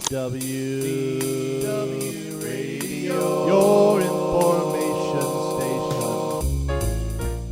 WDW Radio, your information station.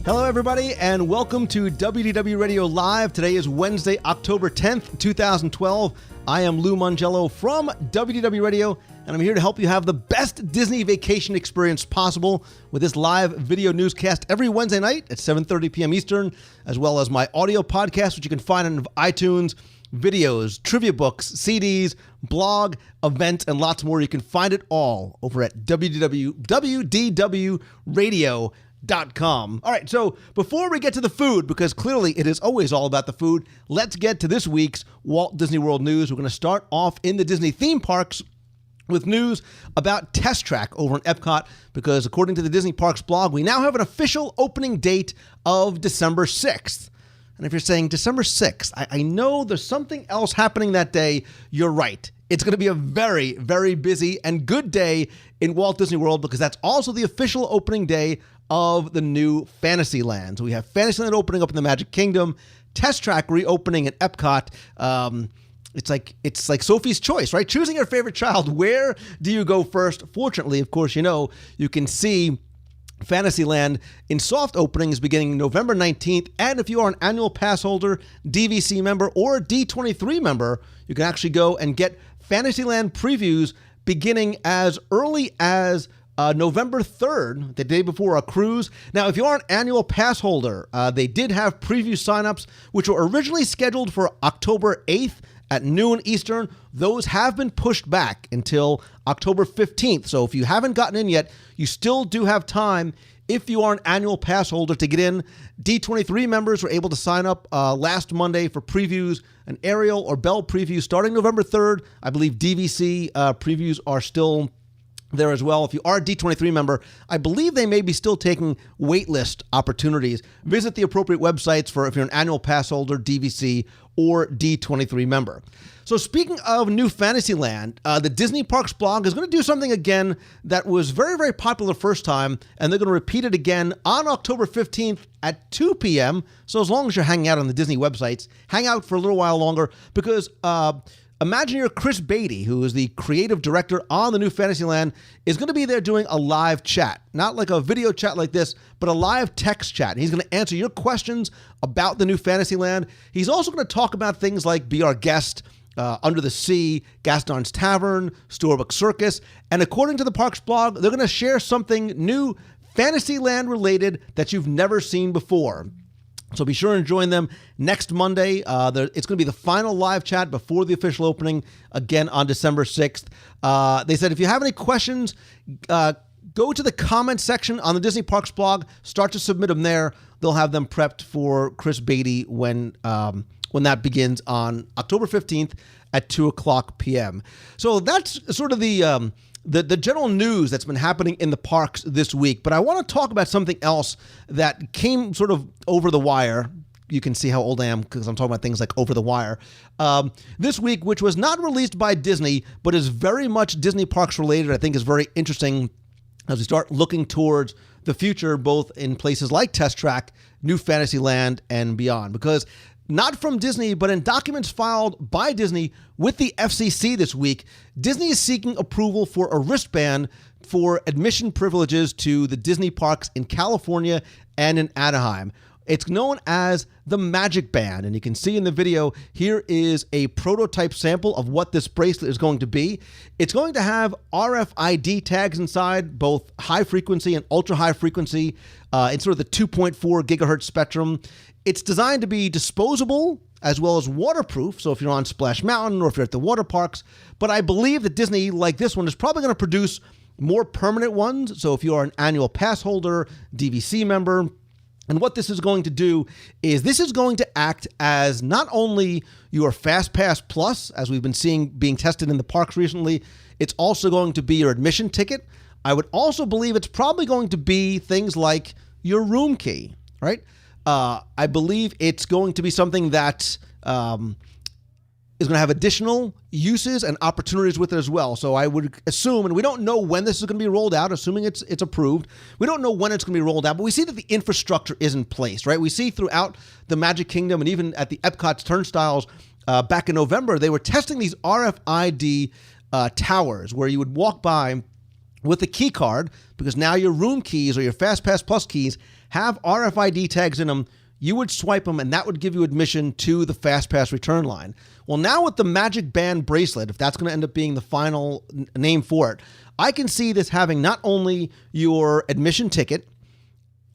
Hello, everybody, and welcome to WDW Radio Live. Today is Wednesday, October 10th, 2012. I am Lou Mongello from WDW Radio, and I'm here to help you have the best Disney vacation experience possible with this live video newscast every Wednesday night at 7:30 p.m. Eastern, as well as my audio podcast, which you can find on iTunes, videos, trivia books, CDs, blog, events, and lots more. You can find it all over at WDWradio.com. All right, so before we get to the food, because clearly it is always all about the food, let's get to this week's Walt Disney World news. We're going to start off in the Disney theme parks with news about Test Track over in Epcot, because according to the Disney Parks blog, we now have an official opening date of December 6th. And if you're saying December 6th, I know there's something else happening that day, you're right. It's going to be a very, very busy and good day in Walt Disney World, because that's also the official opening day of the new Fantasyland. So we have Fantasyland opening up in the Magic Kingdom, Test Track reopening at Epcot. It's like Sophie's Choice, right? Choosing your favorite child. Where do you go first? Fortunately, of course, you can see Fantasyland in soft openings beginning November 19th. And if you are an annual pass holder, DVC member, or D23 member, you can actually go and get Fantasyland previews beginning as early as November 3rd, the day before a cruise. Now, if you are an annual pass holder, they did have preview signups, which were originally scheduled for October 8th at noon Eastern. Those have been pushed back until October 15th. So if you haven't gotten in yet, you still do have time if you are an annual pass holder to get in. D23 members were able to sign up last Monday for previews, an Ariel or Belle preview starting November 3rd. I believe DVC previews are still there as well. If you are a D23 member, I believe they may be still taking waitlist opportunities. Visit the appropriate websites for if you're an annual pass holder, DVC, or D23 member. So speaking of new Fantasyland, the Disney Parks blog is going to do something again that was very, very popular first time, and they're going to repeat it again on October 15th at 2 p.m. So as long as you're hanging out on the Disney websites, hang out for a little while longer, because Imagineer Chris Beatty, who is the creative director on the new Fantasyland, is going to be there doing a live chat. Not like a video chat like this, but a live text chat. And he's going to answer your questions about the new Fantasyland. He's also going to talk about things like Be Our Guest, Under the Sea, Gaston's Tavern, Storybook Circus. And according to the Parks blog, they're going to share something new Fantasyland related that you've never seen before. So be sure and join them next Monday. It's going to be the final live chat before the official opening, again on December 6th. They said if you have any questions, go to the comments section on the Disney Parks blog. Start to submit them there. They'll have them prepped for Chris Beatty when that begins on October 15th at 2 o'clock p.m. So that's sort of the general news that's been happening in the parks this week. But I want to talk about something else that came sort of over the wire. You can see how old I am because I'm talking about things like over the wire. This week, which was not released by Disney, but is very much Disney Parks related, I think is very interesting as we start looking towards the future, both in places like Test Track, New Fantasyland, and beyond. Because not from Disney, but in documents filed by Disney with the FCC this week, Disney is seeking approval for a wristband for admission privileges to the Disney parks in California and in Anaheim. It's known as the Magic Band, and you can see in the video, here is a prototype sample of what this bracelet is going to be. It's going to have RFID tags inside, both high frequency and ultra high frequency, in sort of the 2.4 gigahertz spectrum. It's designed to be disposable as well as waterproof, so if you're on Splash Mountain or if you're at the water parks. But I believe that Disney, like this one, is probably going to produce more permanent ones. So if you are an annual pass holder, DVC member, and what this is going to do is this is going to act as not only your Fast Pass Plus, as we've been seeing being tested in the parks recently, it's also going to be your admission ticket. I would also believe it's probably going to be things like your room key, right? I believe it's going to be something that is going to have additional uses and opportunities with it as well. So I would assume, and we don't know when this is going to be rolled out, assuming it's approved. We don't know when it's going to be rolled out, but we see that the infrastructure is in place, right? We see throughout the Magic Kingdom and even at the Epcot's turnstiles back in November, they were testing these RFID towers where you would walk by with a key card, because now your room keys or your FastPass Plus keys have RFID tags in them. You would swipe them, and that would give you admission to the FastPass return line. Well, now with the Magic Band bracelet, if that's going to end up being the final name for it, I can see this having not only your admission ticket,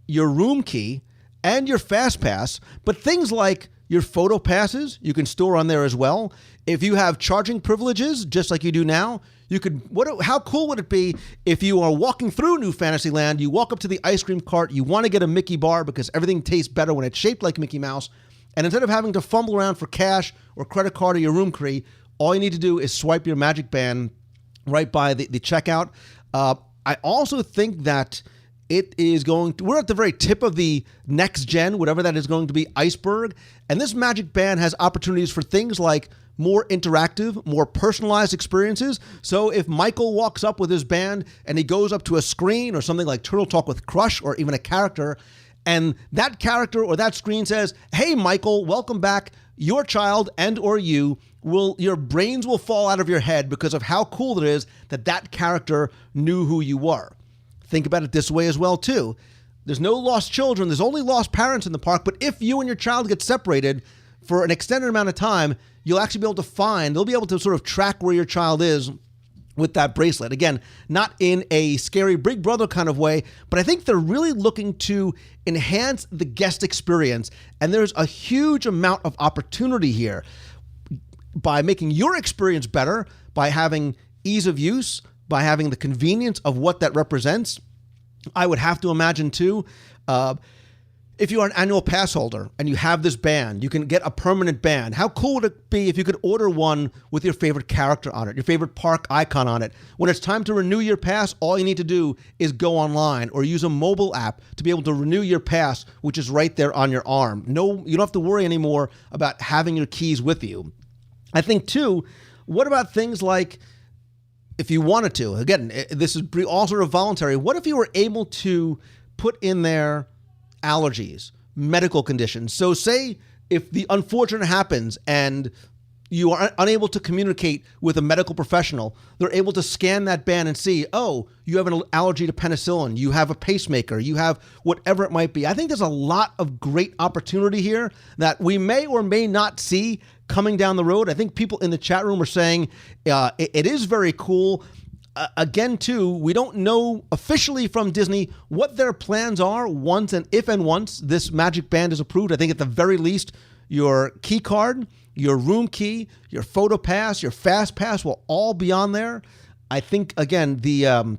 your room key, and your FastPass, but things like your photo passes you can store on there as well. If you have charging privileges, just like you do now, you could. How cool would it be if you are walking through New Fantasyland, you walk up to the ice cream cart, you want to get a Mickey bar because everything tastes better when it's shaped like Mickey Mouse, and instead of having to fumble around for cash or credit card or your room key, all you need to do is swipe your Magic Band right by the checkout. I also think that it is going to, we're at the very tip of the next gen, whatever that is going to be, iceberg. And this Magic Band has opportunities for things like more interactive, more personalized experiences. So if Michael walks up with his band and he goes up to a screen or something like Turtle Talk with Crush or even a character, and that character or that screen says, "Hey, Michael, welcome back. Your child and or you your brains will fall out of your head because of how cool it is that that character knew who you were." Think about it this way as well, too. There's no lost children. There's only lost parents in the park. But if you and your child get separated for an extended amount of time, you'll actually be able to they'll be able to sort of track where your child is with that bracelet. Again, not in a scary Big Brother kind of way, but I think they're really looking to enhance the guest experience. And there's a huge amount of opportunity here by making your experience better, by having ease of use, by having the convenience of what that represents. I would have to imagine, too, if you are an annual pass holder and you have this band, you can get a permanent band. How cool would it be if you could order one with your favorite character on it, your favorite park icon on it? When it's time to renew your pass, all you need to do is go online or use a mobile app to be able to renew your pass, which is right there on your arm. No, you don't have to worry anymore about having your keys with you. I think, too, what about things like, if you wanted to, again, this is all sort of voluntary, what if you were able to put in there allergies, medical conditions? So say if the unfortunate happens and you are unable to communicate with a medical professional, they're able to scan that band and see, oh, you have an allergy to penicillin, you have a pacemaker, you have whatever it might be. I think there's a lot of great opportunity here that we may or may not see coming down the road. I think people in the chat room are saying it is very cool. Again, too, we don't know officially from Disney what their plans are once this Magic Band is approved. I think at the very least, your key card, your room key, your photo pass, your fast pass will all be on there. I think, again, the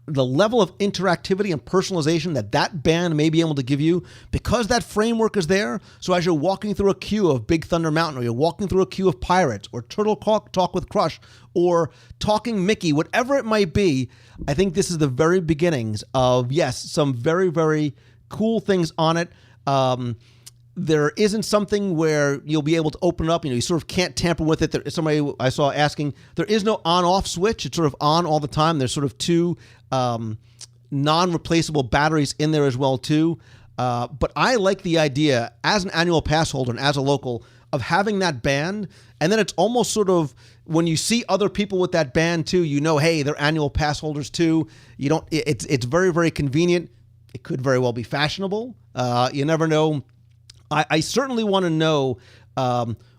level of interactivity and personalization that band may be able to give you, because that framework is there. So as you're walking through a queue of Big Thunder Mountain, or you're walking through a queue of Pirates, or Turtle Talk with Crush, or Talking Mickey, whatever it might be, I think this is the very beginnings of, yes, some very, very cool things on it. There isn't something where you'll be able to open it up. You sort of can't tamper with it. There's somebody I saw asking, there is no on-off switch. It's sort of on all the time. There's sort of two non-replaceable batteries in there as well, too. But I like the idea, as an annual pass holder and as a local, of having that band. And then it's almost sort of, when you see other people with that band, too, hey, they're annual pass holders, too. It's very, very convenient. It could very well be fashionable. You never know. I certainly want to know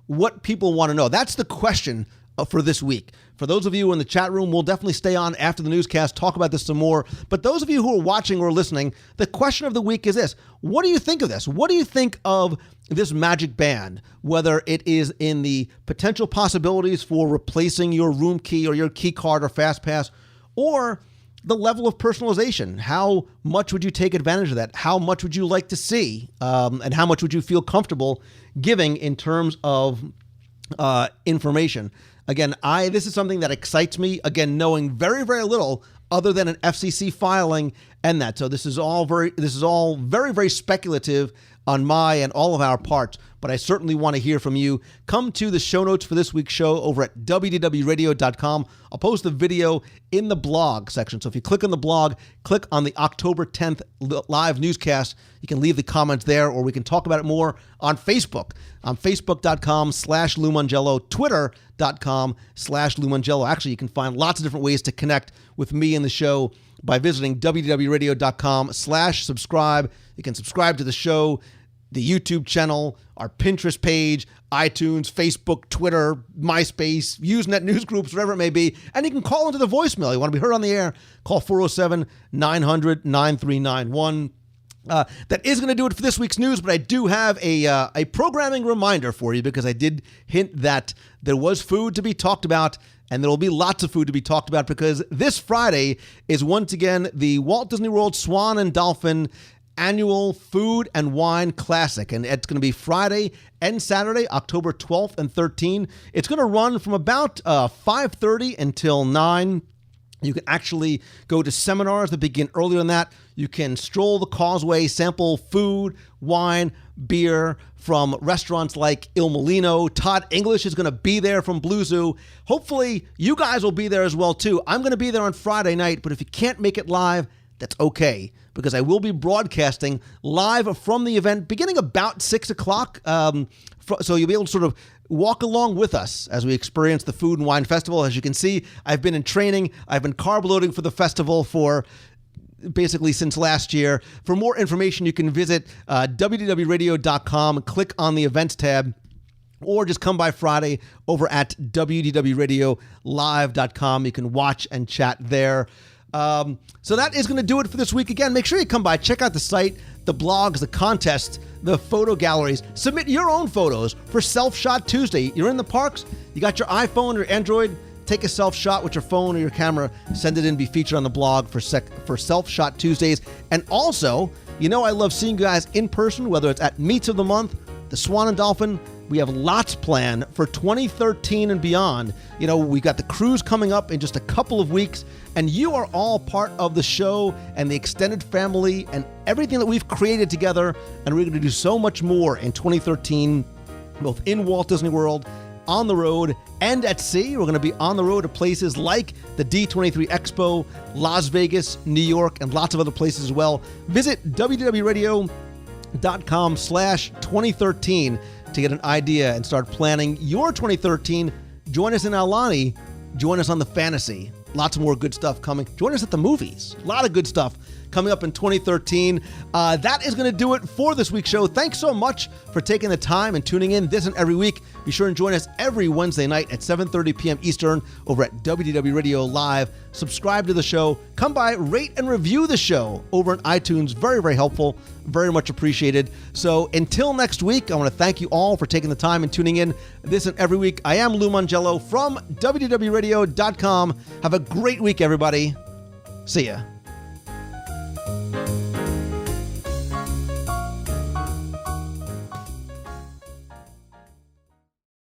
what people want to know. That's the question for this week. For those of you in the chat room, we'll definitely stay on after the newscast, talk about this some more. But those of you who are watching or listening, the question of the week is this. What do you think of this? What do you think of this Magic Band? Whether it is in the potential possibilities for replacing your room key or your key card or fast pass, or the level of personalization. How much would you take advantage of that? How much would you like to see? And how much would you feel comfortable giving in terms of information? Again, this is something that excites me, again, knowing very, very little other than an FCC filing and that. So this is all very, very speculative. on my and all of our parts, but I certainly want to hear from you. Come to the show notes for this week's show over at WDWRadio.com. I'll post the video in the blog section. So if you click on the blog, click on the October 10th live newscast. You can leave the comments there, or we can talk about it more on Facebook. On Facebook.com/Lou Mongello, Twitter.com/Lou Mongello. Actually, you can find lots of different ways to connect with me and the show by visiting WDWRadio.com/subscribe. You can subscribe to the show, the YouTube channel, our Pinterest page, iTunes, Facebook, Twitter, MySpace, Usenet news groups, whatever it may be. And you can call into the voicemail. You want to be heard on the air, call 407-900-9391. That is going to do it for this week's news, but I do have a programming reminder for you, because I did hint that there was food to be talked about, and there will be lots of food to be talked about, because this Friday is once again the Walt Disney World Swan and Dolphin Annual Food and Wine Classic, and it's going to be Friday and Saturday, October 12th and 13th. It's going to run from about 5:30 until 9. You can actually go to seminars that begin earlier than that. You can stroll the causeway, sample food, wine, beer from restaurants like Il Molino. Todd English is going to be there from Blue Zoo. Hopefully, you guys will be there as well, too. I'm going to be there on Friday night, but if you can't make it live, that's okay, because I will be broadcasting live from the event beginning about 6 o'clock. So you'll be able to sort of walk along with us as we experience the Food and Wine Festival. As you can see, I've been in training. I've been carb loading for the festival for basically since last year. For more information, you can visit WDWRadio.com, click on the events tab, or just come by Friday over at WDWRadioLive.com. You can watch and chat there. So that is going to do it for this week. Again, make sure you come by, check out the site, the blogs, the contests, the photo galleries. Submit your own photos for Self Shot Tuesday. You're in the parks, you got your iPhone or Android, take a self shot with your phone or your camera, send it in, be featured on the blog for Self Shot Tuesdays. And also, you know I love seeing you guys in person, whether it's at Meets of the Month, the Swan and Dolphin. We have lots planned for 2013 and beyond. You know, we got the cruise coming up in just a couple of weeks, and you are all part of the show and the extended family and everything that we've created together. And we're going to do so much more in 2013, both in Walt Disney World, on the road, and at sea. We're going to be on the road to places like the D23 Expo, Las Vegas, New York, and lots of other places as well. Visit WDWRadio.com/2013 to get an idea and start planning your 2013. Join us in Aulani. Join us on the Fantasy. Lots more good stuff coming. Join us at the movies. A lot of good stuff coming up in 2013. That is going to do it for this week's show. Thanks so much for taking the time and tuning in this and every week. Be sure and join us every Wednesday night at 7:30 p.m. Eastern over at WDW Radio Live. Subscribe to the show. Come by, rate and review the show over on iTunes. Very, very helpful. Very much appreciated. So until next week, I want to thank you all for taking the time and tuning in this and every week. I am Lou Mongello from WDWRadio.com. Have a great week, everybody. See ya.